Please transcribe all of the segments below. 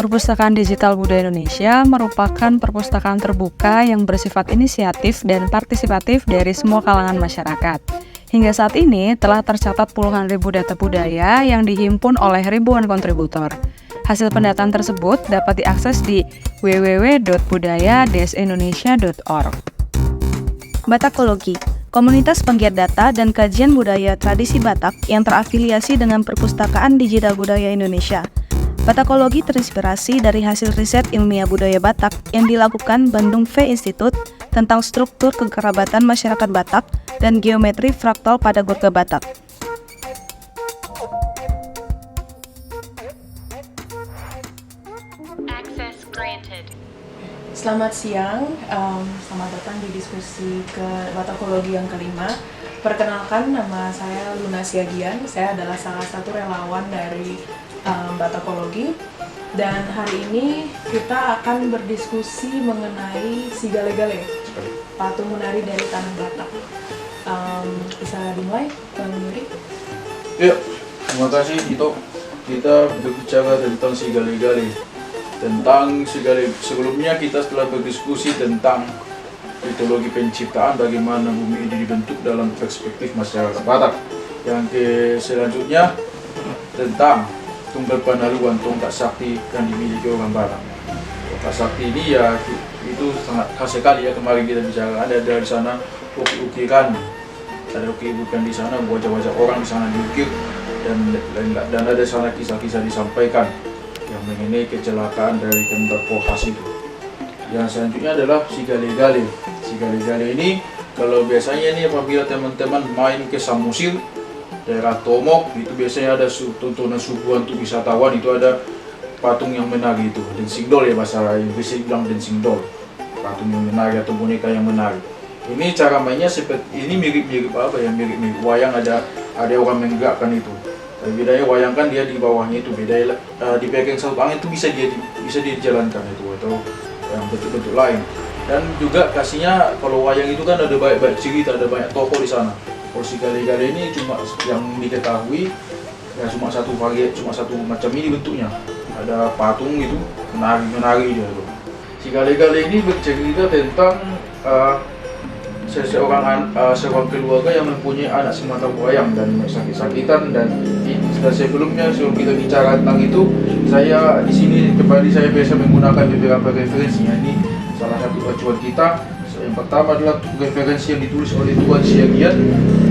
Perpustakaan Digital Budaya Indonesia merupakan perpustakaan terbuka yang bersifat inisiatif dan partisipatif dari semua kalangan masyarakat. Hingga saat ini telah tercatat puluhan ribu data budaya yang dihimpun oleh ribuan kontributor. Hasil pendataan tersebut dapat diakses di www.budaya-indonesia.org. Batakologi, komunitas penggiat data dan kajian budaya tradisi Batak yang terafiliasi dengan Perpustakaan Digital Budaya Indonesia. Batakologi terinspirasi dari hasil riset ilmiah budaya Batak yang dilakukan Bandung V Institute tentang struktur kekerabatan masyarakat Batak dan geometri fraktal pada Gurga Batak. Access granted. Selamat siang, selamat datang di diskusi ke Batakologi yang kelima. Perkenalkan, nama saya Luna Siagian, saya adalah salah satu relawan dari Batakologi. Dan hari ini kita akan berdiskusi mengenai si Gale-Gale, patung menari dari tanah Batak. Bisa dimulai, Bang Yuri? Ya, terima kasih Ito. Kita berbicara tentang si Gale-Gale. Sebelumnya kita telah berdiskusi tentang mitologi penciptaan, bagaimana bumi ini dibentuk dalam perspektif masyarakat Batak. Yang selanjutnya tentang tunggal panaluan tonggak sakti yang dimiliki orang Batak. Tonggak sakti ini ya itu sangat khas sekali ya, kemarin kita bicara ada di sana ukiran, ada ukiran di sana, wajah-wajah orang di sana diukir dan ada sana kisah-kisah disampaikan yang mengenai kecelakaan dari Kembar Pohas itu. Yang selanjutnya adalah si Gale-Gale. Si Gale-Gale ini kalau biasanya ini apabila teman-teman main ke Samosir, daerah Tomok, itu biasanya ada tontonan suguhan untuk wisatawan, itu ada patung yang menari itu, dancing doll ya bahasa Inggris bilang dancing doll, patung yang menari atau boneka yang menari. Ini cara mainnya seperti ini, mirip-mirip apa ya, mirip-mirip wayang, ada orang menggerakkan itu. Tapi bedanya wayang kan dia di bawahnya itu beda, dipegang satu tangan itu bisa dia dijalankan itu, atau yang bentuk-bentuk lain. Dan juga kasihnya kalau wayang itu kan ada banyak cerita, ada banyak tokoh di sana. Kalau si Gale-Gale ini cuma yang diketahui ya cuma satu macam ini bentuknya, ada patung itu menari dia itu. Si Gale-Gale ini bercerita tentang seorang keluarga yang mempunyai anak semata wayang dan sakit-sakitan, dan sebelum kita bicara tentang itu, saya di sini saya biasa menggunakan beberapa referensinya. Ini salah satu acuan kita. Yang pertama adalah referensi yang ditulis oleh Tuan Siagian,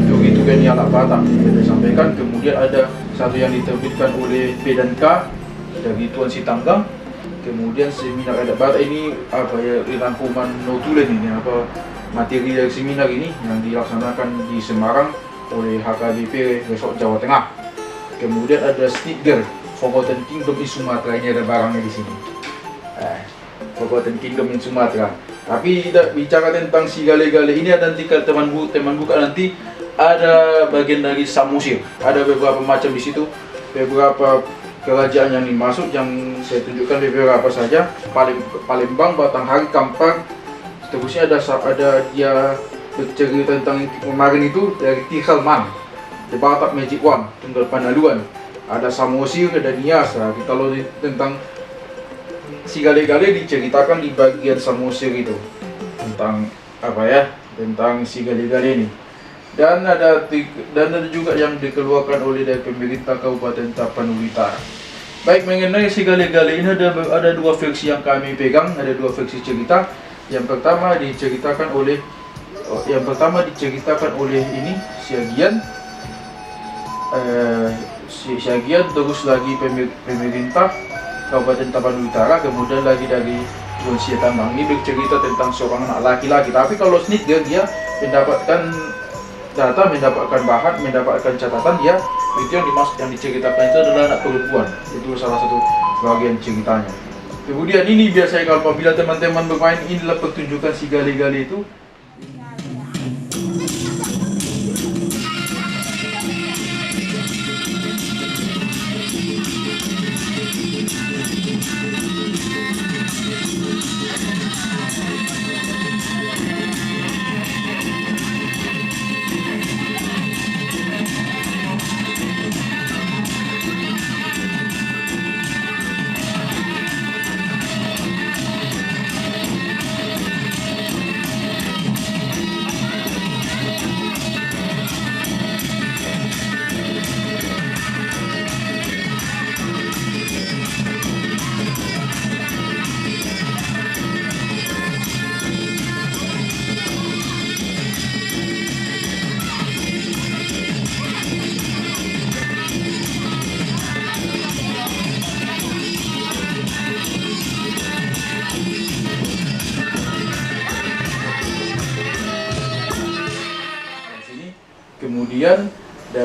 Teori Anak Batak yang disampaikan. Kemudian ada satu yang diterbitkan oleh P dan K dari Tuan Sitanggang. Kemudian seminar adat Batak ini rangkuman notulen ini materi dari seminar ini yang dilaksanakan di Semarang oleh HKBP Resort Jawa Tengah. Kemudian ada Snitger, Forgotten Kingdom in Sumatera, ini ada barangnya di sini. Forgotten Kingdom in Sumatera. Tapi kita bicara tentang si Gale-Gale ini, ada nanti teman buka nanti ada bagian dari Samosir. Ada beberapa macam di situ, beberapa kerajaan yang dimaksud, yang saya tunjukkan beberapa saja. Palembang, Batanghari, Kampar. Terusnya ada dia bercerita tentang kemarin itu dari Tihalman, The Batak Magic Wand, Tunggal Panaluan. Ada Samosir, ada Nias. Kalau tentang si Gale-Gale diceritakan di bagian Samosir itu tentang tentang si Gale-Gale ini. Dan ada juga yang dikeluarkan oleh dari pemerintah Kabupaten Tapanuli Utara. Baik, mengenai si Gale-Gale ini ada dua versi yang kami pegang, ada dua versi cerita. Yang pertama diceritakan oleh ini Siagian, terus lagi pemerintah Kabupaten Tapanuli Utara, kemudian lagi dari Tuan Sitanggang. Ini bercerita tentang seorang anak laki-laki. Tapi kalau Snitger dia mendapatkan data, mendapatkan catatan, dia itu yang dimaksud, yang diceritakan itu adalah anak perempuan. Itu salah satu bagian ceritanya. Kemudian ini biasanya kalau apabila teman-teman bermain, inilah pertunjukan si Gale-Gale itu.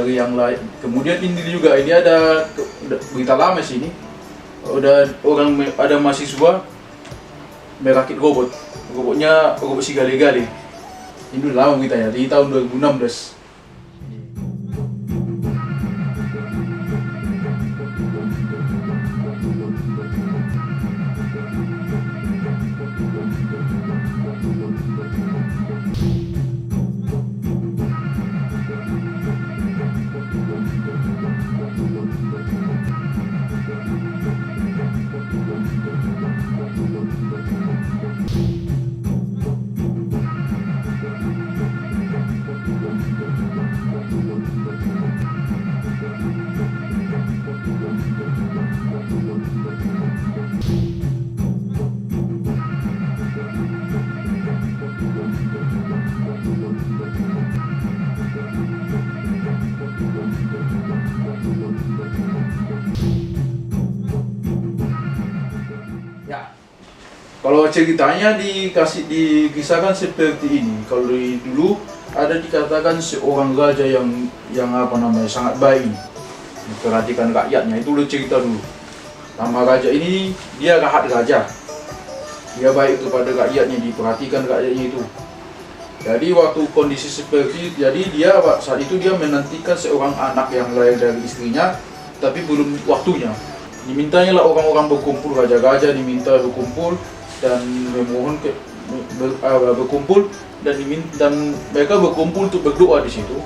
dari yang lain. Kemudian ini juga ini ada berita lama sini, ada mahasiswa merakit robotnya robot si gale-gale. Ini udah lama beritanya, di tahun 2016. Kalau ceritanya dikisahkan seperti ini. Kalau dulu ada dikatakan seorang raja yang sangat baik, memperhatikan rakyatnya. Itu dulu cerita dulu. Nama raja ini dia Rahat Raja. Dia baik kepada rakyatnya, diperhatikan rakyatnya itu. Jadi waktu kondisi seperti dia saat itu dia menantikan seorang anak yang lahir dari istrinya, tapi belum waktunya. Dimintanya lah orang-orang berkumpul, raja-raja diminta berkumpul dan memohon berkumpul dan mereka berkumpul untuk berdoa di situ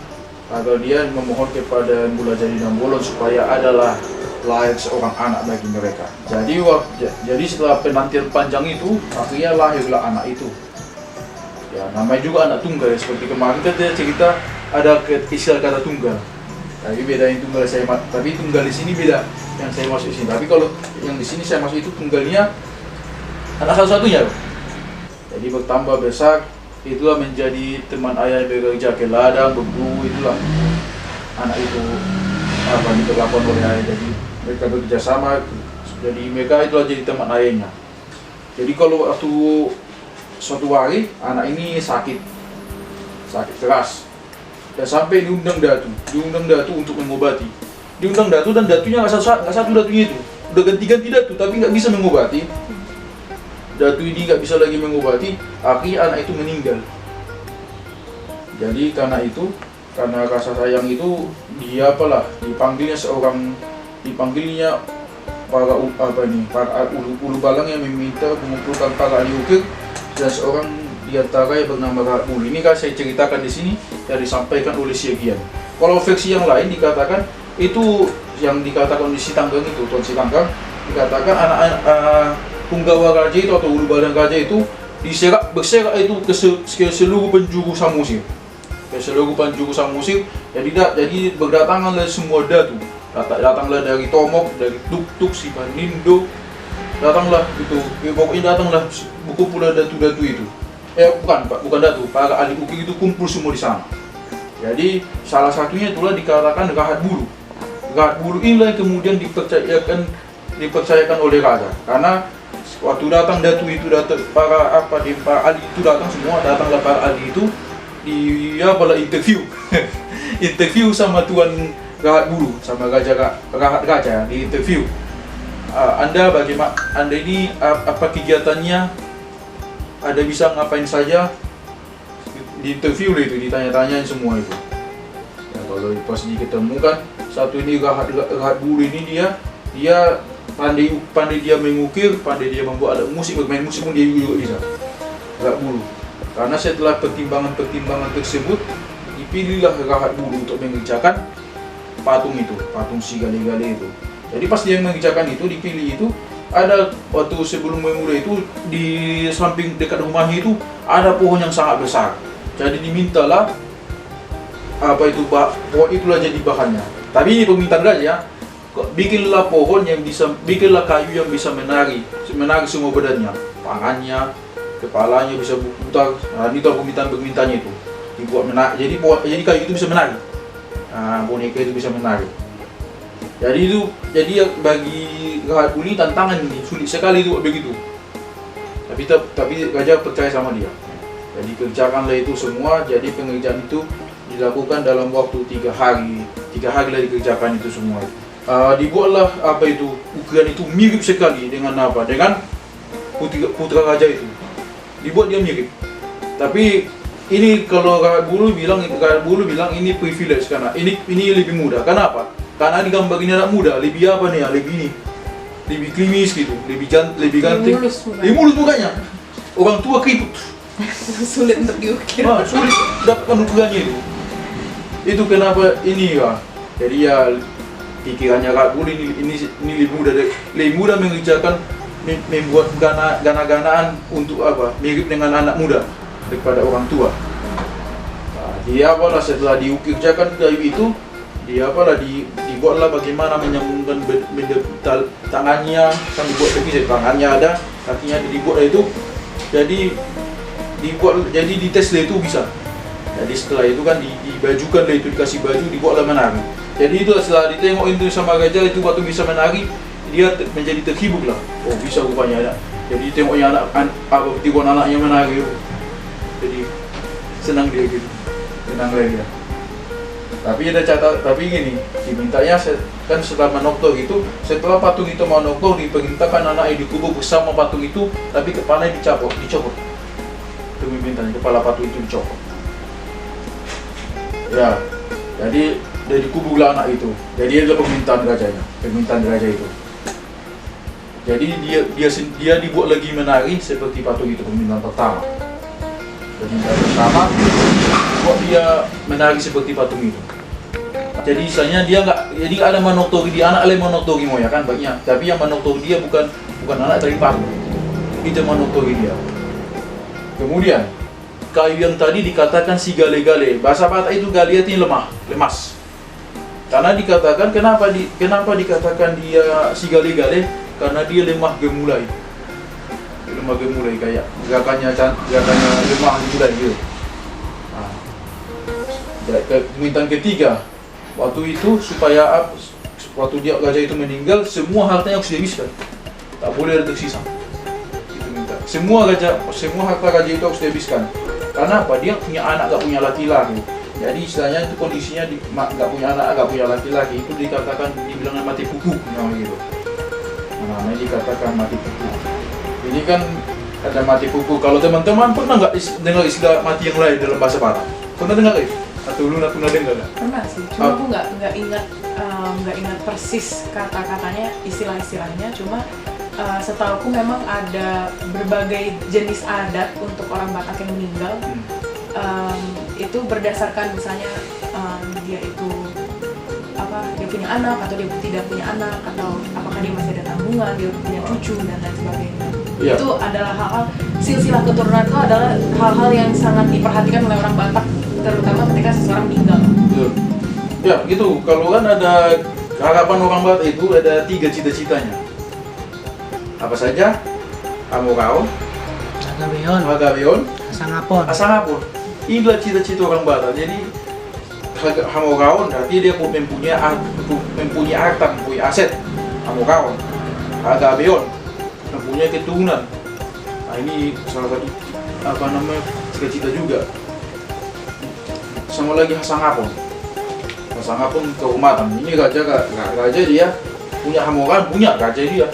agar dia memohon kepada Mula Jadi Nambolon supaya adalah lahir seorang anak bagi mereka. Jadi setelah penantian panjang itu akhirnya lahirlah anak itu. Ya, namanya juga anak tunggal ya. Seperti kemarin kita cerita ada istilah kata tunggal. Tapi beda yang tunggal tapi tunggal di sini beda yang saya masuk di sini. Tapi kalau yang di sini saya masuk itu tunggalnya anak satu-satunya. Jadi bertambah besar, itulah menjadi teman ayah bekerja ke ladang, berburu, itulah anak itu diperlakukan oleh ayah. Jadi mereka bekerja sama, jadi mereka itulah jadi teman ayahnya. Jadi kalau waktu suatu hari anak ini sakit keras, dan sampai diundang datu untuk mengobati. Diundang datu dan datunya nggak satu datunya itu, udah ganti-ganti datu tapi nggak bisa mengobati. Datu ini nggak bisa lagi mengobati, akhirnya anak itu meninggal. Jadi karena rasa sayang itu dia dipanggilnya para ulu balang yang meminta mengumpulkan para ahli ukir dan seorang di antara yang bernama Rahat Bulu. Ini kan saya ceritakan di sini yang disampaikan oleh Siagian. Kalau versi yang lain dikatakan itu yang dikatakan di Sitanggang itu, Tuan Sitanggang dikatakan anak-anak Punggawa Raja itu atau Ulu Balang Raja itu berserak itu ke seluruh penjuru Samosir. Jadi berdatanganlah semua datu. Datanglah dari Tomok, dari Tuk-Tuk, Sipanindo. Datanglah berkumpul datu-datu itu. Bukan datu, para ahli ukir itu kumpul semua di sana. Jadi salah satunya itulah dikatakan Rahat Bulu. Rahat Bulu inilah yang kemudian dipercayakan oleh raja, karena waktu datang datu itu para ahli itu datang semua, datanglah para ahli itu dia interview sama Tuan Rahat Bulu, sama Rahat Raja di interview. Anda bagaimana? Anda ini apa kegiatannya? Ada bisa ngapain saja? Di interview itu, ditanya-tanyain semua itu. Ya, kalau pas diketemukan satu ini Rahat Bulu ini dia pandai dia mengukir, pandai dia membuat alat musik, bermain musik pun dia juga bisa. Rahat Bulu. Karena setelah pertimbangan tersebut dipilihlah Rahat Bulu untuk mengerjakan patung si gale-gale itu. Jadi pas dia mengerjakan itu, dipilih itu, ada waktu sebelum memulai itu di samping dekat rumahnya itu ada pohon yang sangat besar. Jadi dimintalah pohon itulah jadi bahannya. Tapi ini permintaan raja, bikinlah kayu yang bisa menari semua badannya, tangannya, kepalanya bisa putar. Nah, itu permintaannya itu dibuat menari. Jadi kayu itu bisa menari. Boneka itu bisa menari. Jadi bagi Rahat Bulu tantangan ini sulit sekali itu begitu. Tapi raja percaya sama dia. Jadi kerjakanlah itu semua. Jadi pengerjaan itu dilakukan dalam waktu 3 hari 3 hari lah dikerjakan itu semua. Dibuatlah ukiran itu mirip sekali dengan dengan putra raja itu. Dibuat dia mirip. Tapi ini kalau rakyat bulu bilang ini privilege karena ini lebih mudah. Kenapa? Karena di gambar ini anak muda lebih lebih klimis gitu, lebih ganteng, lebih mulus mukanya. Orang tua keriput. Sulit untuk diukir. Sulit dapatkan ukirannya itu. Itu kenapa ini ya. Jadi ya pikirannya rakyat bulu ini lebih mudah mengerjakan, membuat gana-ganaan untuk mirip dengan anak muda daripada orang tua. Dia setelah diukirkan kayu itu, dibuatlah bagaimana menyambungkan tangannya, kan dibuat lagi tangannya ada, kakinya dibuat itu, jadi dites itu bisa. Jadi setelah itu kan dibajukan itu, dikasih baju, dibuatlah menari. Jadi itu setelah ditengok itu sama raja itu waktu bisa menari, dia menjadi terhibur lah. Oh bisa rupanya ada. Jadi tengoknya anaknya menari. Jadi senang dia gitu, senang dia. Tapi gini, dimintanya kan setelah menoktor itu, setelah patung itu menoktor, diperintahkan anaknya dikubur bersama patung itu, tapi kepalanya dicopot. Itu mintanya, kepala patung itu dicopot. Ya, jadi dari kuburlah anak itu. Jadi ada permintaan raja itu. Jadi dia dibuat lagi menari seperti patung itu, permintaan pertama. Permintaan pertama buat dia menari seperti patung itu. Jadi misalnya dia nggak ada menoktori dia, anak lain menoktori moya kan banyak. Tapi yang menoktori dia bukan anak dari patung. Itu menoktori dia. Kemudian kayu yang tadi dikatakan si gale-gale. Bahasa Batak itu galiat ini lemas. Karena dikatakan kenapa dikatakan dia si gale-gale? Karena dia lemah gemulai. Lemah gemulai kayak gerakannya lemah gemulai gitu. Permintaan ketiga, waktu itu waktu raja itu meninggal, semua hartanya harus dihabiskan. Tak boleh ada tersisa. Itu minta. Semua harta raja itu harus dihabiskan. Karena apa? Dia punya anak, gak punya laki-laki. Jadi istilahnya itu kondisinya gak punya anak, gak punya laki-laki. Itu dibilang mati kuku namanya gitu. Namanya dikatakan mati kuku. Ini kan ada mati kuku. Kalau teman-teman pernah nggak dengar istilah mati yang lain dalam bahasa Batak? Pernah dengar ya? Atau lu pernah dengar nggak? Pernah sih. Cuma aku nggak ingat persis kata-katanya, istilah-istilahnya. Cuma setahuku memang ada berbagai jenis adat untuk orang Batak yang meninggal. Itu berdasarkan misalnya dia itu dia punya anak atau dia tidak punya anak, atau apakah dia masih ada tanggungan, dia punya cucu dan lain sebagainya. Yeah. Itu adalah hal-hal, silsilah keturunan itu adalah hal-hal yang sangat diperhatikan oleh orang Batak, terutama ketika seseorang meninggal. Ya gitu, kalau kan ada harapan orang Batak itu ada 3 cita-citanya. Apa saja? Amorao, Agabeon, Asangapon. Inilah cita-cita orang Batak. Jadi Hamorao berarti dia mempunyai harta, mempunyai aset. Hamorao. Agabeon mempunyai keturunan. Nah ini salah satu cita-cita juga. Sama lagi Hasangapon kehormatan. Ini raja dia punya Hamorao, punya raja dia.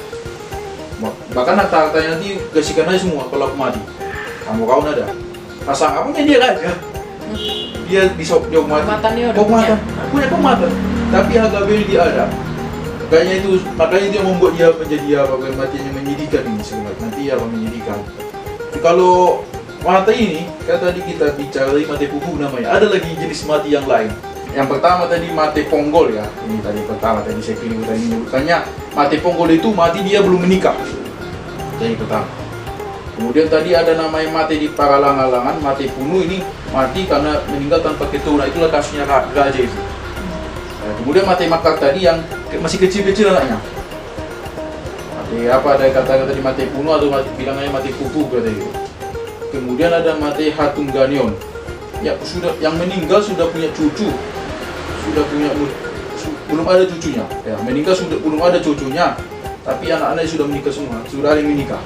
Bahkan harta-hartanya nanti kasihkan aja semua kalau aku mati. Hamorao ada. Hasangaponnya dia raja. Dia bisa kehormatannya punya kehormatan. Tapi Agabeon dia ada. Makanya dia membuat dia menjadi matinya menyedihkan ini sebenarnya. Nanti menyedihkan. Kalau mati ini, kan tadi kita bicara mati pupuk namanya. Ada lagi jenis mati yang lain. Yang pertama tadi mati ponggol ya. Ini tadi pertama tadi saya pilih tadi menyebutkannya mati ponggol itu mati dia belum menikah. Jadi pertama. Kemudian tadi ada namanya mati di paralang-alangan, mati bunuh ini mati karena meninggal tanpa keturunan, itulah kasusnya raja itu. Kemudian mati makar tadi yang masih kecil-kecil anaknya. Mati ada kata-kata di mati bunuh atau bilangnya mati kuku berarti itu. Kemudian ada mati hatungganion. Ya yang meninggal sudah punya cucu, belum ada cucunya. Ya meninggal belum ada cucunya, tapi anak-anaknya sudah menikah semua, sudah ada yang menikah.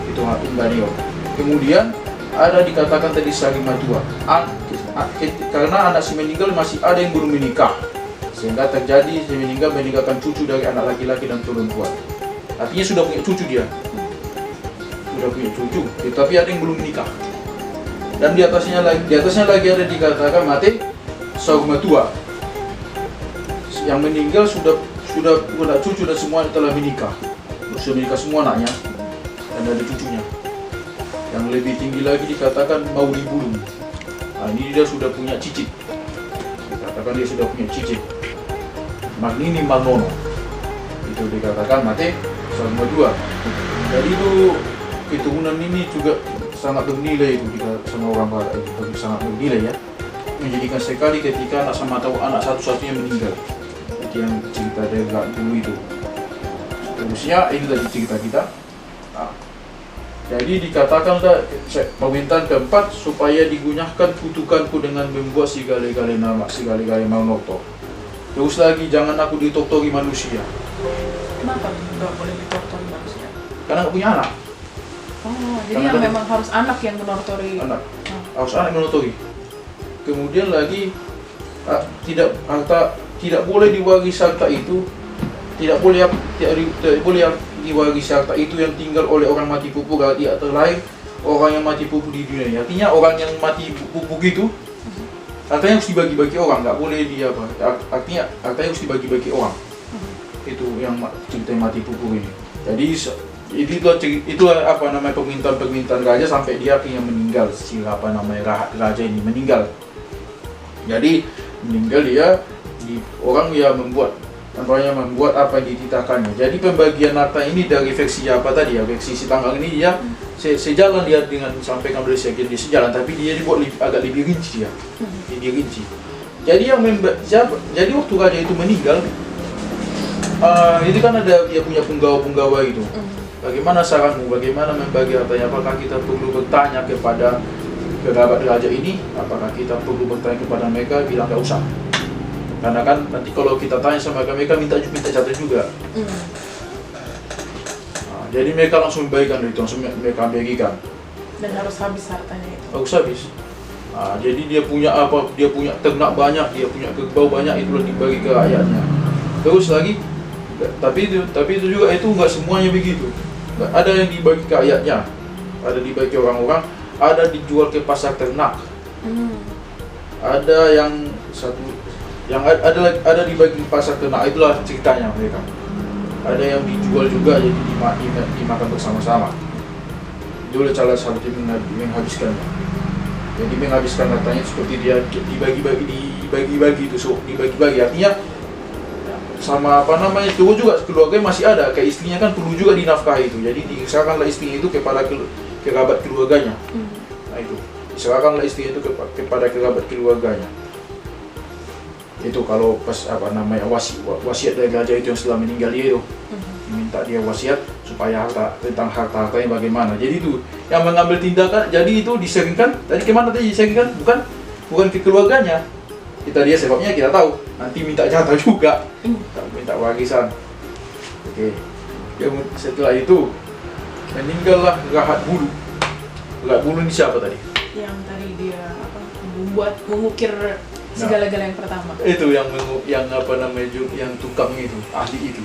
Itu hatungganion. Kemudian ada dikatakan tadi sari matua. Karena anak si meninggal masih ada yang belum menikah. sehingga terjadi meninggalkan cucu dari anak laki-laki dan perempuan. Artinya sudah punya cucu dia, sudah punya cucu, tetapi ada yang belum menikah. Dan di atasnya lagi ada dikatakan mati sauma tua, yang meninggal sudah punya cucu dan semua telah menikah, sudah menikah semua anaknya dan ada cucunya. Yang lebih tinggi lagi dikatakan mauli bulung. Nah, ini dia sudah punya cicit, dikatakan dia sudah punya cicit. Magnini Manono itu dikatakan mati sama dua. Jadi itu keturunan ini juga sangat bernilai itu sama orang barat itu sangat bernilai ya. Menjadikan sekali ketika anak sama tahu anak satu-satunya meninggal. Itu yang cerita dari dulu itu. Terusnya ini tadi cerita kita. Nah, jadi dikatakan pemerintahan keempat supaya digunyahkan kutukanku dengan membuat segala-gala nama, segala-gala manoto. Terus lagi jangan aku ditortori manusia. Kenapa tuh nggak boleh ditortori manusia? Karena nggak punya anak. Oh, jadi Karena yang tadi- memang harus anak yang menortori. Anak. Oh. Harus anak menotori. Kemudian lagi tidak boleh diwarisi harta itu, tidak boleh diwarisi harta itu yang tinggal oleh orang mati pupuk dia terlahir orang yang mati pupuk di dunia ini. Artinya orang yang mati pupuk itu hartanya harus dibagi-bagi orang, nggak boleh dia apa? Artinya hartanya harus dibagi-bagi orang. Itu yang cerita mati pupuk ini. Jadi itu apa namanya permintaan raja sampai dia akhirnya meninggal, si apa namanya raja ini meninggal. Jadi meninggal dia orang yang membuat apa yang dititahkannya. Jadi pembagian harta ini dari versi apa tadi ya, versi si tanggal ini dia sejalan dia dengan sampaikan dari sekian dia sejalan, tapi dia dibuat agak lebih rinci ya, lebih rinci. Jadi jadi waktu raja itu meninggal, itu kan ada dia punya penggawa itu. Bagaimana saranmu? Bagaimana membagi hartanya? Apakah kita perlu bertanya kepada kerabat raja ini? Apakah kita perlu bertanya kepada mereka? Bilang nggak usah. Karena kan nanti kalau kita tanya sama mereka minta catat juga. Nah, jadi mereka langsung membagikan itu, langsung mereka bagikan. Dan harus habis hartanya itu. Harus habis. Nah, jadi dia punya apa? Dia punya ternak banyak, dia punya kerbau banyak, itulah dibagi ke rakyatnya. Terus lagi, tapi itu juga itu nggak semuanya begitu. Ada yang dibagi ke rakyatnya, ada dibagi orang-orang, ada dijual ke pasar ternak. Ada yang ada dibagi pasar ternak, itulah ceritanya mereka. Ada yang dijual juga jadi dimakan bersama-sama. Itu salah satu menghabiskannya. Jadi menghabiskan hartanya seperti dia dibagi-bagi itu, so dibagi-bagi artinya sama apa namanya itu juga keluarga masih ada, kayak istrinya kan perlu juga dinafkahi itu, jadi diserahkanlah istrinya itu kepada kerabat keluarganya. Nah itu diserahkanlah istrinya itu kepada kerabat keluarganya. Itu kalau pas apa namanya wasiat dari raja itu yang setelah meninggal dia itu diminta dia wasiat supaya tentang harta-hartanya bagaimana. Jadi itu yang mengambil tindakan, jadi itu diseringkan tadi kemana tadi diseringkan bukan ke keluarganya. Dia sebabnya kita tahu, nanti minta jatah juga, minta warisan. Oke. Setelah itu meninggallah Rahat Bulu. Rahat Bulu ini siapa tadi? Yang tadi dia mengukir segala-gala yang pertama. Itu yang apa namanya yang tukang itu, ahli itu.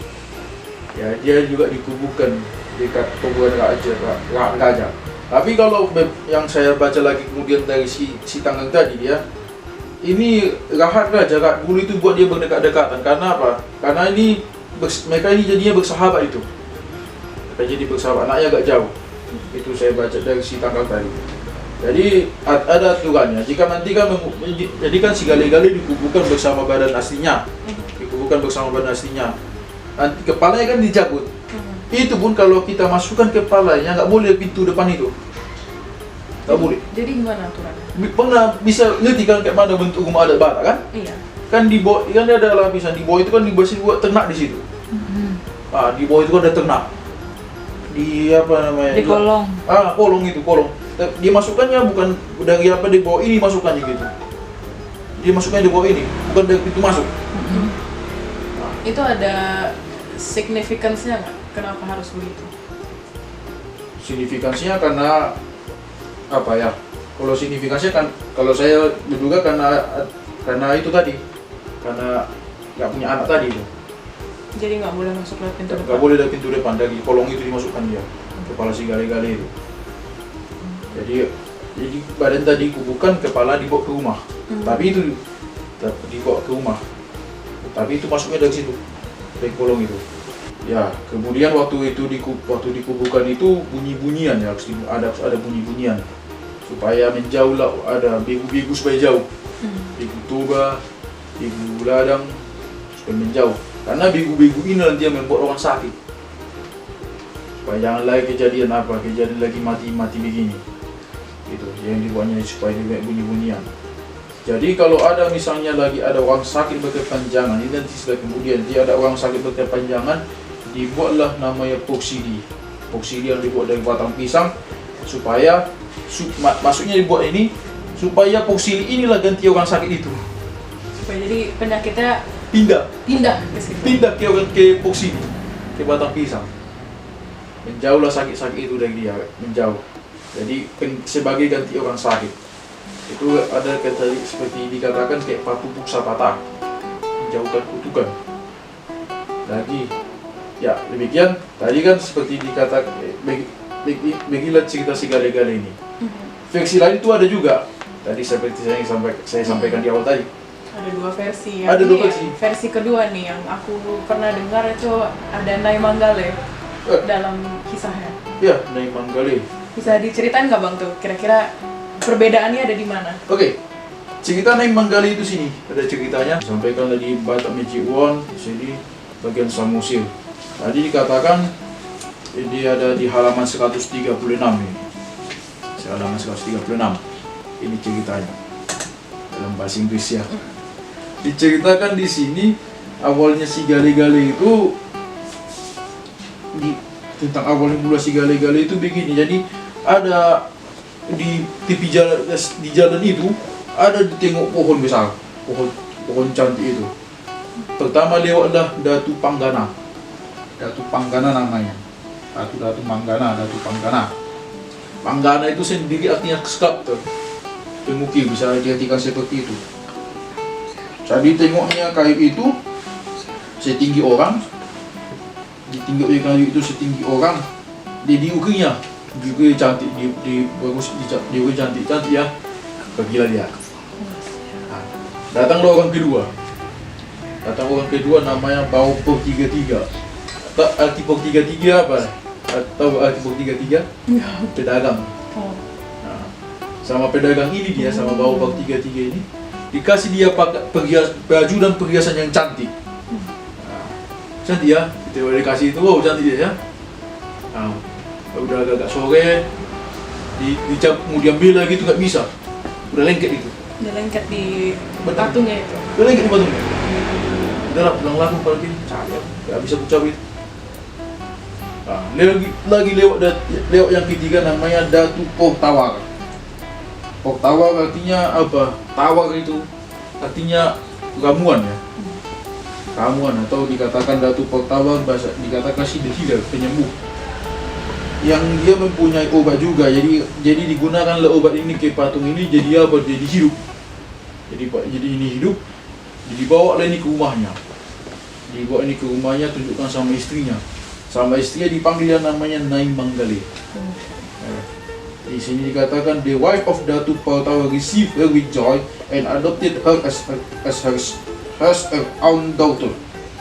Ya dia juga dikuburkan dekat kuburan raja. Tapi kalau yang saya baca lagi kemudian dari si Tanggang tadi dia ini Rahat Bulu itu buat dia berdekat-dekatan. Karena apa? Karena mereka ini jadinya bersahabat itu. Mereka jadi bersahabat, anaknya agak jauh. Itu saya baca dari si Tanggal tadi. Jadi ada aturannya. Jika nanti kan segala-gala dikuburkan bersama badan aslinya. Nanti kepalanya kan dicabut. Itu pun kalau kita masukkan kepalanya nggak boleh pintu depan itu. Nggak boleh. Jadi gimana aturannya? Pernah bisa ngerti kan kayak mana bentuk rumah adat Batak kan? Iya. Kan di bawah kan ada lapisan, di bawah itu kan dibersih buat ternak di situ. Di bawah itu kan ada ternak. Di apa namanya? Di kolong. Kolong. Dia masukkannya bukan dari apa di bawah ini masukkannya gitu. Dia masukkannya di bawah ini, bukan dari pintu masuk. Itu ada signifikansinya nggak? Kenapa harus begitu? Signifikansinya karena apa ya? Kalau signifikansinya kan, kalau saya menduga karena itu tadi, karena nggak punya anak tadi itu. Jadi nggak boleh masuk lewat pintu Nggak depan. boleh dari pintu depan, dari kolong itu dimasukkan dia, kepala si gale-gale itu. Jadi badan tadi kubukan, kepala dibawa ke rumah. Tapi itu dibawa ke rumah. Tapi itu masuknya dari situ, dari kolong itu. Ya, kemudian waktu dikubukan itu bunyi-bunyian ya, harus ada bunyi-bunyian supaya menjauh lah, ada begu-begu supaya jauh. Begu toba, begu ladang supaya menjauh. Karena begu-begu ini nanti yang membuat orang sakit. Supaya jangan lagi kejadian lagi mati-mati begini. Itu yang dibuatnya supaya dia bunyi-bunyian. Jadi kalau ada misalnya lagi ada orang sakit berkepanjangan, ini nanti setelah kemudian dia ada orang sakit berkepanjangan, dibuatlah namanya poksidi. Poksidi yang dibuat dari batang pisang supaya maksudnya dibuat ini supaya poksidi inilah ganti orang sakit itu. Supaya jadi penyakitnya Pindah ke situ. ke poksidi, ke batang pisang. Menjauhlah sakit-sakit itu dari dia, menjauh. Jadi sebagai ganti orang sakit. Itu ada kata seperti dikatakan kayak papupuk sapata, menjauhkan kutukan. Lagi ya demikian tadi kan seperti dikatakan begilah cerita si gale-gale ini. Versi lain itu ada juga. Tadi seperti saya sampaikan di awal tadi. Ada dua versi. Ada dua versi. Versi kedua nih yang aku pernah dengar itu ada Nai Manggale dalam kisahnya. Ya, Nai Manggale. Bisa diceritain nggak bang tuh kira-kira perbedaannya ada di mana? Oke, cerita Nai Manggale itu sini ada ceritanya. Sampaikan di Batak Magic Wand di sini bagian Samosir. Tadi dikatakan ini ada di halaman 136 ini. Halaman 136. Ini ceritanya dalam bahasa Inggris ya. Diceritakan di sini awalnya si gale-gale itu tentang awalnya mula si gale-gale itu begini. Jadi ada di tepi jalan, di jalan itu ada ditengok pohon besar, pohon cantik itu. Pertama lewatlah Datu Panggana. Datu Panggana namanya. Datu Panggana. Panggana itu sendiri artinya sculptor. Pemukir bisa diartikan seperti itu. Jadi tengoknya kayu itu setinggi orang, ditinggi kayu itu setinggi orang, diukirnya juga cantik, dia cantik ya, pergilah dia. Nah, datanglah orang kedua namanya Baupok 33. Arti Pok 33 apa? Atau arti Pok 33? Pedagang. Nah, sama pedagang ini dia sama Baupok 33 ini dikasih dia pakai baju dan perhiasan yang cantik. Nah, cantik ya, kita boleh kasih itu, wow cantik dia ya. Nah, udah agak sore, mau diambil lagi itu nggak bisa, udah lengket itu. Udah lengket di patungnya itu. Udah lengket di patungnya. Udah lah, pulang laku kalau gini, capek, nggak bisa ku cabut. Nah, lagi lewat yang ketiga namanya Datu Pok Tawar. Pok Tawar artinya apa? Tawar itu artinya ramuan ya. Ramuan atau dikatakan Datu Pok Tawar bahasa dikatakan sidhila penyembuh. Yang dia mempunyai obat juga. Jadi digunakanlah obat ini ke patung ini jadi apa? Jadi hidup. Jadi ini hidup. Jadi dibawa ini ke rumahnya. Dibawa ini ke rumahnya, tunjukkan sama istrinya. Sama istrinya dipanggil yang namanya Nai Manggale. Di sini dikatakan the wife of Datu Pok Tawar received her with joy and adopted her as her own daughter.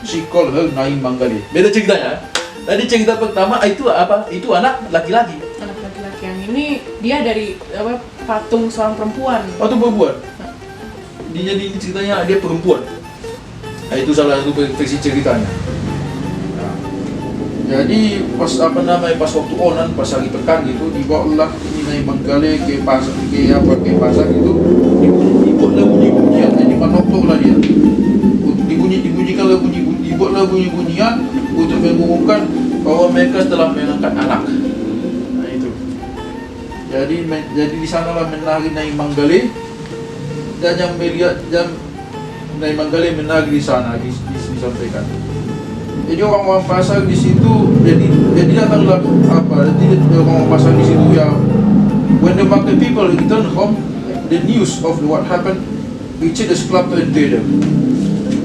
She called her Nai Manggale. Beda ceritanya. Tadi cerita pertama itu apa? Itu anak laki-laki. Anak laki-laki yang ini dia dari patung seorang perempuan. Patung perempuan. Jadi ini ceritanya dia perempuan. Nah, itu salah satu versi ceritanya. Jadi pas waktu onan, pas hari pekan gitu, dibawalah ini Nai Manggale ke pasar itu, dibuatlah bunyi-bunyian, jadi manoktor lah dia. Dibuatlah bunyi-bunyian untuk mengumumkan bahwa mereka telah mengangkat anak. Nah itu. Jadi di sanalah menari Nai Manggale dan yang melihat Nai Manggale menari di sana disampaikan. Jadi orang-orang pasar di situ jadi datanglah jadi orang-orang pasar di situ ya, when the market people return home, the news of what happened reached the sculptor in Teda.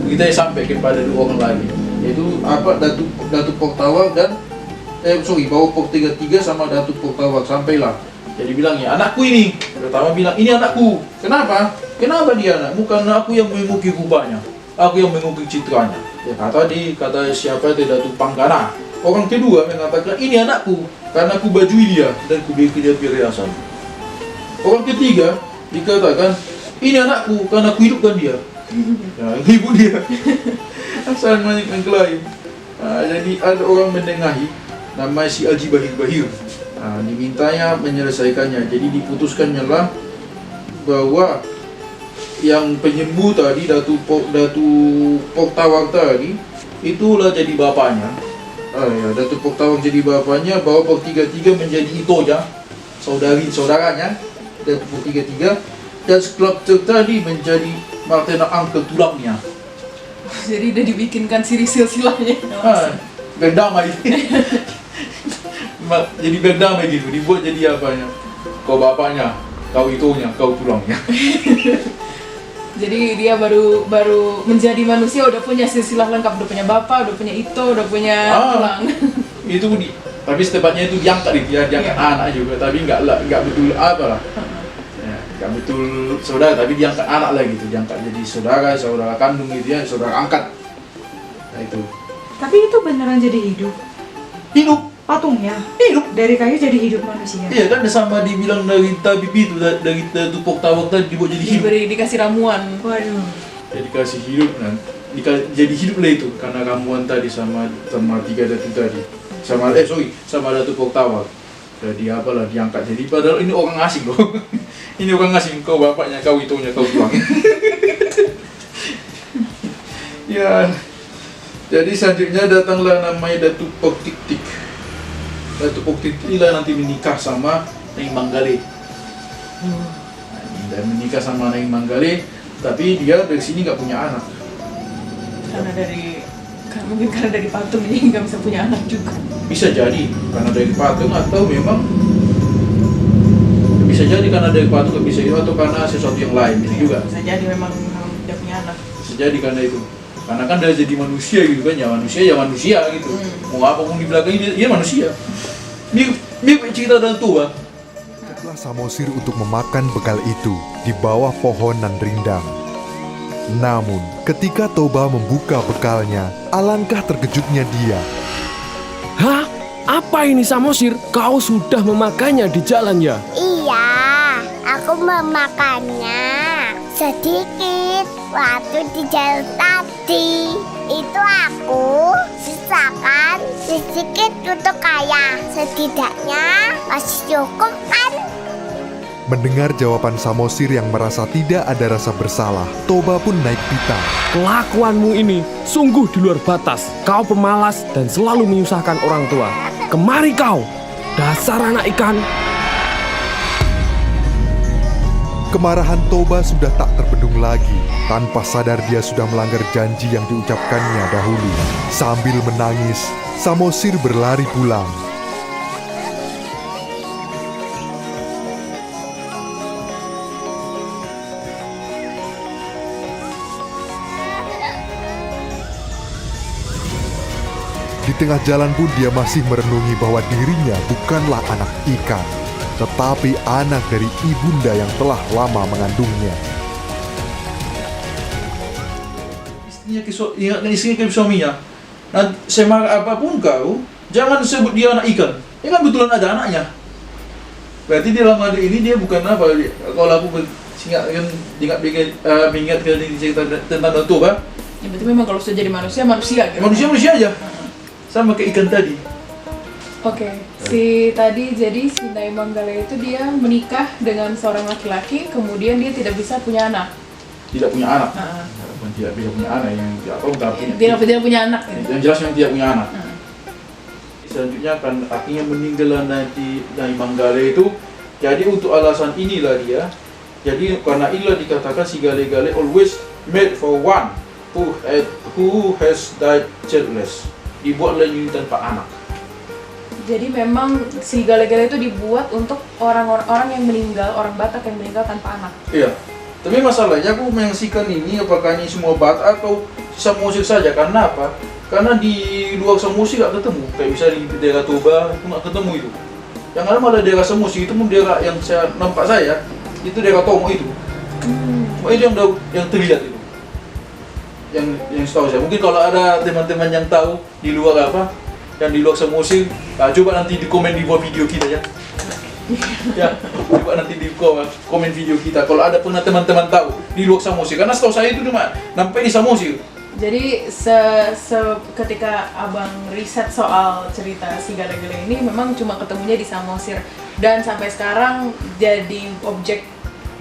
kita sampai kepada 2 orang lagi, yaitu Datuk Portawak dan bawa Pok 33 sama Datuk Portawak. Sampailah jadi bilang, ya anakku ini. Pertama bilang, ini anakku. Kenapa dia anakmu? Karena aku yang mengukir rupanya, aku yang mengukir citranya. Ya, kata siapa itu, Datuk Panggana. Orang kedua mengatakan, ini anakku karena aku bajui dia dan ku beri dia perhiasan. Orang ketiga dikatakan, ini anakku karena aku hidupkan dia. Ya, ibu dia. Asal banyak yang klaim. Jadi ada orang menengahi, namanya si Haji Bahir. Dimintanya menyelesaikannya. Jadi diputuskannya lah bahwa yang penyembuh tadi, Datuk Portawak tadi, itulah jadi bapaknya. Datuk Portawak jadi bapaknya, bahwa Pok 33 menjadi itonya, saudaranya Datuk Pok 33, dan skulptur tadi menjadi martena angkel tulangnya. Jadi udah dibikinkan silsilahnya. Berdamai. Jadi berdamai gitu, dibuat jadi apanya? Kau bapaknya, kau itonya, kau tulangnya. Jadi dia baru menjadi manusia udah punya silsilah lengkap, udah punya bapak, udah punya ito, udah punya tulang. Itu tapi setepatnya itu diangkat diangkat anak juga, tapi nggak betul apa lah. Nggak betul saudara, tapi diangkat anak lah gitu, diangkat jadi saudara kandung gitu ya, saudara angkat. Nah itu. Tapi itu beneran jadi hidup? Hidup. Patungnya? Hidup. Dari kayu jadi hidup manusia? Iya kan, sama dibilang dari tabib itu, dari Datuk Portawak tadi dibuat jadi hidup. Dikasih ramuan. Waduh. Jadi kasih hidup kan, jadi hidup lah itu karena ramuan tadi sama 3 datuk tadi. Sama Datuk Portawak. Jadi apalah diangkat, jadi padahal ini orang asing loh. Ini orang asing, kau bapaknya, kau itunya, kau tulang. Ya. Jadi selanjutnya datanglah namanya Datuk Pok Tik. Datuk Pok Tik inilah nanti menikah sama Nai Manggale. Dan menikah sama Nai Manggale, tapi dia dari sini nggak punya anak. Mungkin karena dari patung ini nggak bisa punya anak juga. Bisa jadi karena dari patung, atau memang bisa jadi karena dari patung, bisa itu, atau karena sesuatu yang lain itu juga. Bisa jadi memang tidak punya anak. Bisa jadi karena itu. Karena kan dia jadi manusia gitu kan, ya manusia gitu. Mau apa pun di belakangnya dia manusia. Mirip cerita dan tua. Setelah Samosir untuk memakan bekal itu di bawah pohonan rindang. Namun, ketika Toba membuka bekalnya, alangkah terkejutnya dia. Hah? Apa ini Samosir? Kau sudah memakannya di jalan ya? Iya, aku memakannya sedikit waktu di jalan tadi. Itu aku sisakan sedikit untuk kaya. Setidaknya masih cukup kan? Mendengar jawaban Samosir yang merasa tidak ada rasa bersalah, Toba pun naik pitam. Kelakuanmu ini sungguh di luar batas. Kau pemalas dan selalu menyusahkan orang tua. Kemari kau, dasar anak ikan. Kemarahan Toba sudah tak terbendung lagi. Tanpa sadar dia sudah melanggar janji yang diucapkannya dahulu. Sambil menangis, Samosir berlari pulang. Di tengah jalan pun dia masih merenungi bahwa dirinya bukanlah anak ikan, tetapi anak dari ibunda yang telah lama mengandungnya. Ingatkan istrinya ke suaminya. Nah, semarah apapun kau, jangan sebut dia anak ikan. Ini kan betulan ada anaknya. Berarti dalam hal ini dia bukan apa? Kalau aku mengingatkan cerita tentang Toba. Ya berarti memang kalau sudah jadi manusia gitu. Manusia aja. Sama kayak ikan tadi. Oke, si Nai Manggale itu dia menikah dengan seorang laki-laki, kemudian dia tidak bisa punya anak. Tidak punya anak. Tidak bisa punya anak yang Tidak punya anak. Yang jelas yang tidak punya anak. Selanjutnya kan akhirnya meninggal nanti Nai Manggale itu. Jadi untuk alasan inilah dia. Jadi karena inilah dikatakan si Gale-Gale always made for one who has died childless. Dibuatlah ini tanpa anak. Jadi memang si Gale-Gale itu dibuat untuk orang-orang yang meninggal, orang Batak yang meninggal tanpa anak. Iya. Tapi masalahnya aku menyaksikan ini, apakah ini semua Batak atau Samosir saja. Karena apa? Karena di luar Samosir nggak ketemu. Kayak bisa di daerah Toba itu nggak ketemu itu. Yang ada malah daerah Samosir itu pun daerah yang saya nampak saya itu daerah Tomo itu. Cuma itu yang terlihat itu. Yang setahu saya. Mungkin kalau ada teman-teman yang tahu di luar apa, yang di luar Samosir, coba nanti di komen di bawah video kita ya. Ya, coba nanti di komen video kita kalau ada pernah teman-teman tahu di luar Samosir, karena setahu saya itu cuma sampai di Samosir. Jadi ketika abang riset soal cerita si Gale-Gale ini memang cuma ketemunya di Samosir, dan sampai sekarang jadi objek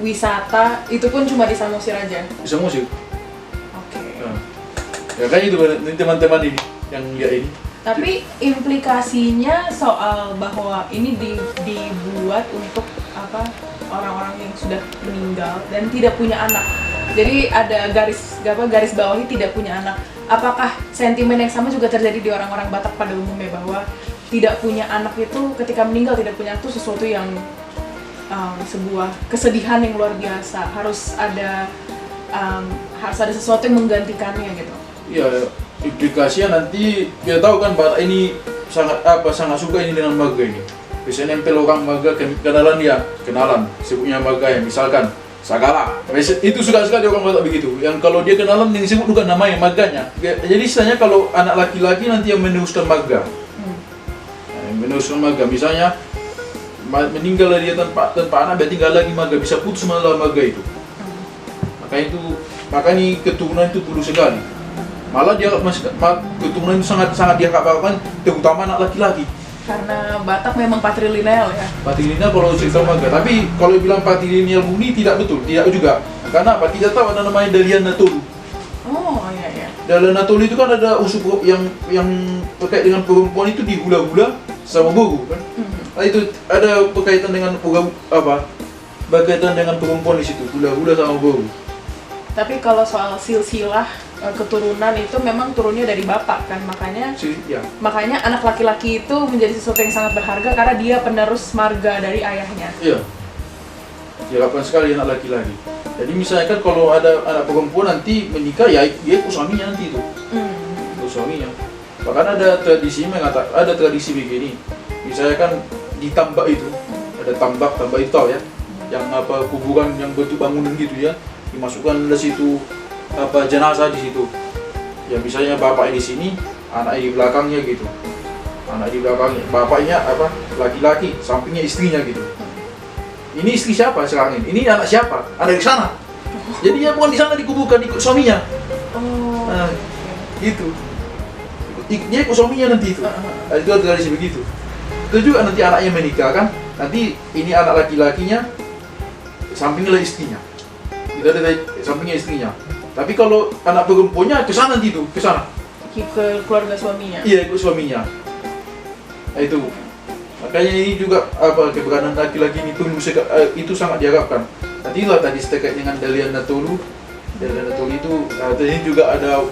wisata itu pun cuma di Samosir aja. Di Samosir. Oke. Nah, ya kan itu teman-teman ini yang lihat ini. Tapi implikasinya soal bahwa ini dibuat untuk apa, orang-orang yang sudah meninggal dan tidak punya anak. Jadi ada garis bawahi tidak punya anak. Apakah sentimen yang sama juga terjadi di orang-orang Batak pada umumnya, bahwa tidak punya anak itu ketika meninggal, tidak punya anak itu sesuatu yang sebuah kesedihan yang luar biasa. Harus ada sesuatu yang menggantikannya gitu. Iya, implikasinya nanti kita tahu kan Batak ini sangat suka ini dengan marga ini. Biasanya nempel orang marga, kenalan sebutnya marga ya, misalkan Sagala. Itu suka sekali orang Batak begitu. Yang kalau dia kenalan yang disebut bukan namanya, marganya. Jadi istilahnya kalau anak laki-laki nanti yang meneruskan marga. Meneruskan marga, misalnya meninggal dia tanpa anak, berarti nggak lagi marga, bisa putus malah marga itu. Makanya keturunan itu perlu sekali. Malah dia keturunan itu sangat diharapkan, terutama anak laki-laki. Karena Batak memang patrilineal ya. Patrilineal kalau cerita marga, tapi kalau bilang patrilineal murni tidak betul, tidak juga. Karena apa? Kita tahu ada namanya Dalian Natolu. Oh iya. Dalian Natolu itu kan ada unsur yang terkait dengan perempuan itu di hula-hula sama bogu kan. Nah, itu ada berkaitan dengan berkaitan dengan perempuan di situ, hula-hula sama bogu. Tapi kalau soal silsilah keturunan itu memang turunnya dari bapak kan, makanya anak laki-laki itu menjadi sesuatu yang sangat berharga karena dia penerus marga dari ayahnya. Iya, diharapkan sekali anak laki-laki. Jadi misalnya kan kalau ada anak perempuan nanti menikah, ya dia ikut suaminya nanti itu, ikut suaminya. Bahkan ada tradisi begini, misalnya kan di tambak itu ada tambak itu tahu ya, yang kuburan yang bentuk bangunan gitu ya, dimasukkan di situ jenazah di situ. Ya misalnya bapaknya di sini, anaknya di belakangnya gitu. Anak di belakangnya, bapaknya laki-laki, sampingnya istrinya gitu. Ini istri siapa sekarang ini? Ini anak siapa? Ada di sana. Jadi ya bukan di sana dikuburkan, ikut suaminya. Nah, gitu. Dia ikut suaminya nanti itu. Itu ada tradisi begitu. Itu juga nanti anaknya menikah kan, nanti ini anak laki-lakinya, sampingnya istrinya. Itu ada sampingnya istrinya. Tapi kalau anak perempuannya ke sana nanti itu, ke sana. Ke keluarga suaminya. Iya, ikut suaminya. Nah, itu. Makanya ini juga keberadaan laki-laki ini perlu itu sangat diharapkan. Nanti lah tadi terkait dengan Dalian Natolu. Dalian Natolu itu ini juga ada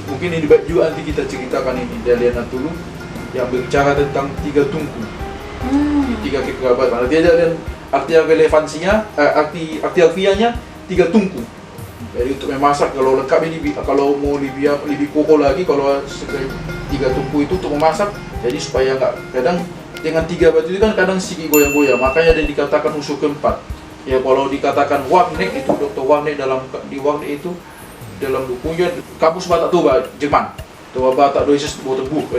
mungkin ini juga nanti kita ceritakan ini Dalian Natolu yang berbicara tentang 3 tungku. 3 kekerabatan. Nanti ada arti relevansinya, arti harfiahnya 3 tungku. Jadi untuk memasak kalau lengkap ini, kalau mau lebih kokoh lagi, kalau 3 tungku itu untuk memasak, jadi supaya nggak kadang dengan 3 batu itu kan kadang sedikit goyang-goyang, makanya ada dikatakan unsur keempat. Ya kalau dikatakan Wagner itu Dr. Wagner di Wagner itu dalam bukunya Kamus Batak Toba Jerman, Toba Batak Doises Botenbuch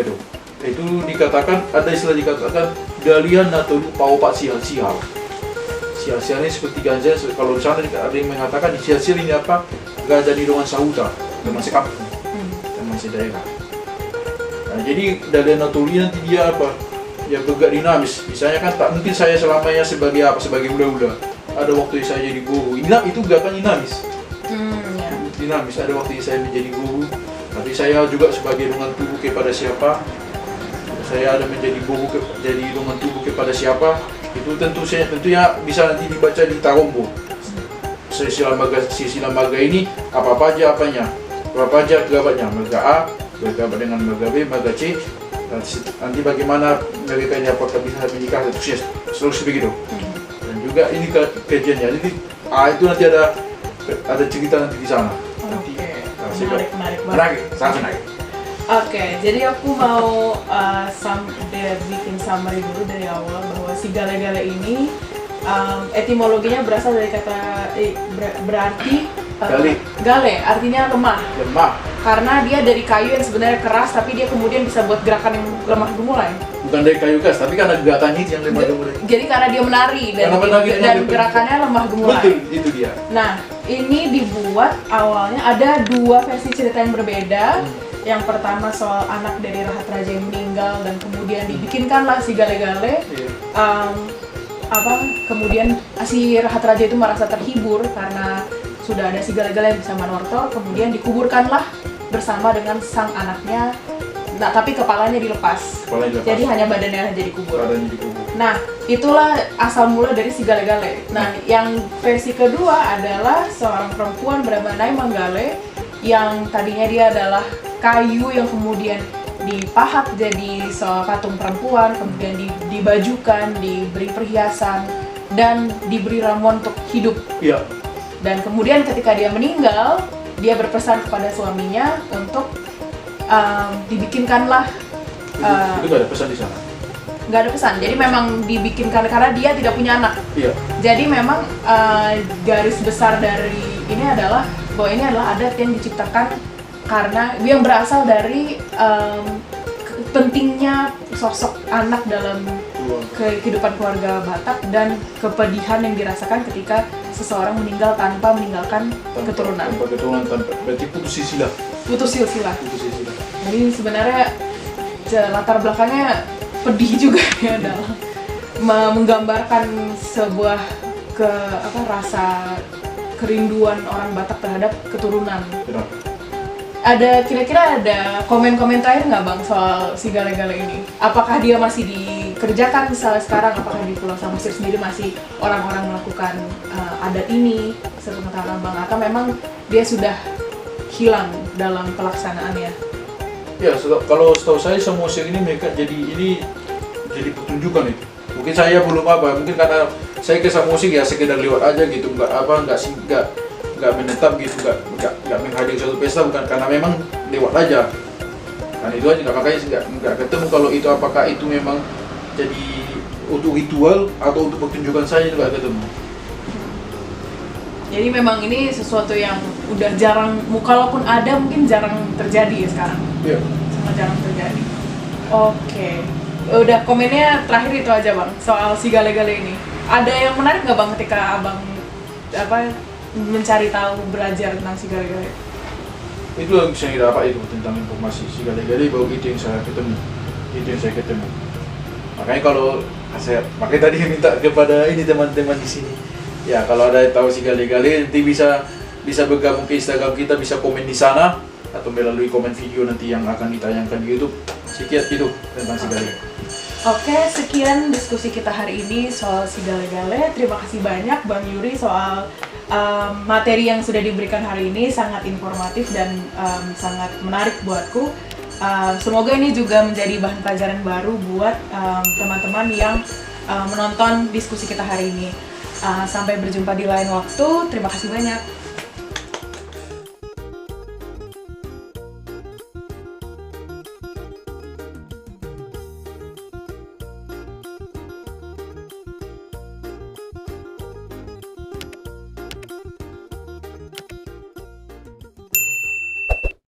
itu dikatakan ada istilah dikatakan Dalian Natolu Paupat Sial-sial. Sial-sial ini seperti ganja, kalau di sana ada yang mengatakan di sial-sial ini apa? Ganja di dengan sahuta, teman sekampung, teman sedaerah. Nah, jadi Dalian Natolu nanti dia ya bergerak dinamis. Misalnya kan tak mungkin saya selamanya sebagai hula-hula. Ada waktu saya jadi guru. Itu gerakan dinamis. Dinamis. Ada waktu saya menjadi guru. Nanti saya juga sebagai ilmuwan tubuh kepada siapa. Saya ada menjadi guru jadi ilmuwan tubuh kepada siapa. Itu tentunya bisa nanti dibaca di Tarombo. Silsilah marga ini apa aja kerabatnya. Marga A berkerabat dengan marga B, marga C. Nanti bagaimana mereka ini apakah bisa menikah atau sukses begitu. Dan juga ini kajiannya. Jadi itu nanti ada cerita nanti di sana. Nanti Menarik banget. Menarik, sangat menarik. Oke, jadi aku mau bikin summary dulu dari awal bahwa si gale-gale ini etimologinya berasal dari kata berarti gale, artinya lemah. Karena dia dari kayu yang sebenarnya keras, tapi dia kemudian bisa buat gerakan yang lemah gemulai. Bukan dari kayu keras, tapi karena gerakannya yang lemah gemulai. Jadi karena dia menari dan gerakannya lemah gemulai. Betul, itu dia. Nah, ini dibuat awalnya ada dua versi cerita yang berbeda. Yang pertama soal anak dari Rahat Raja yang meninggal dan kemudian dibikinkanlah si gale-gale. Kemudian si Rahat Raja itu merasa terhibur karena sudah ada si gale-gale yang bisa manortor, kemudian dikuburkanlah bersama dengan sang anaknya. Nah, tapi kepalanya dilepas. Jadi hanya badannya aja dikubur. Nah, itulah asal mula dari si gale-gale. Nah, yang versi kedua adalah seorang perempuan bernama Nai Manggale yang tadinya dia adalah kayu yang kemudian dipahat jadi seorang patung perempuan, kemudian dibajukan, diberi perhiasan, dan diberi ramuan untuk hidup. Iya. Dan kemudian ketika dia meninggal, dia berpesan kepada suaminya untuk dibikinkanlah. Itu gak ada pesan di sana. Nggak ada pesan, jadi memang dibikinkan karena dia tidak punya anak. Iya. Jadi memang garis besar dari ini adalah bahwa ini adalah adat yang diciptakan karena yang berasal dari pentingnya sosok anak dalam kehidupan keluarga Batak dan kepedihan yang dirasakan ketika seseorang meninggal tanpa meninggalkan keturunan. Berarti putus silsilah. Jadi sebenarnya latar belakangnya pedih juga ya dalam menggambarkan sebuah rasa kerinduan orang Batak terhadap keturunan. Benar. Kira-kira ada komen-komen terakhir nggak Bang soal si gale-gale ini? Apakah dia masih dikerjakan misalnya sekarang? Apakah di Pulau Samosir sendiri masih orang-orang melakukan adat ini sepengetahuan Bang? Atau memang dia sudah hilang dalam pelaksanaannya? Ya, kalau setahu saya Samosir ini mereka jadi pertunjukan itu. Mungkin saya belum mungkin karena saya ke Samosir ya sekedar lewat aja gitu, nggak menetap gitu, nggak menghadiri suatu pesta, bukan karena memang lewat aja. Kan itu aja, makanya nggak ketemu kalau itu apakah itu memang jadi untuk ritual atau untuk pertunjukan saya juga nggak ketemu. Jadi memang ini sesuatu yang udah jarang, kalaupun ada mungkin jarang terjadi ya sekarang. Iya. Sangat jarang terjadi. Oke. Udah komennya terakhir itu aja Bang soal si gale-gale ini. Ada yang menarik nggak Bang ketika Abang mencari tahu, belajar tentang si gale-gale? Itu yang saya dapat itu tentang informasi si gale-gale, baru itu yang saya ketemu. Makanya kalau makanya tadi minta kepada ini teman-teman di sini. Ya, kalau ada yang tahu si gale-gale nanti bisa bergabung ke Instagram kita, bisa komen di sana atau melalui komen video nanti yang akan ditayangkan di YouTube. Sekian itu tentang si gale. Oke, sekian diskusi kita hari ini soal si gale-gale. Terima kasih banyak Bang Yuri soal materi yang sudah diberikan hari ini, sangat informatif dan sangat menarik buatku. Semoga ini juga menjadi bahan pelajaran baru buat teman-teman yang menonton diskusi kita hari ini. Sampai berjumpa di lain waktu. Terima kasih banyak.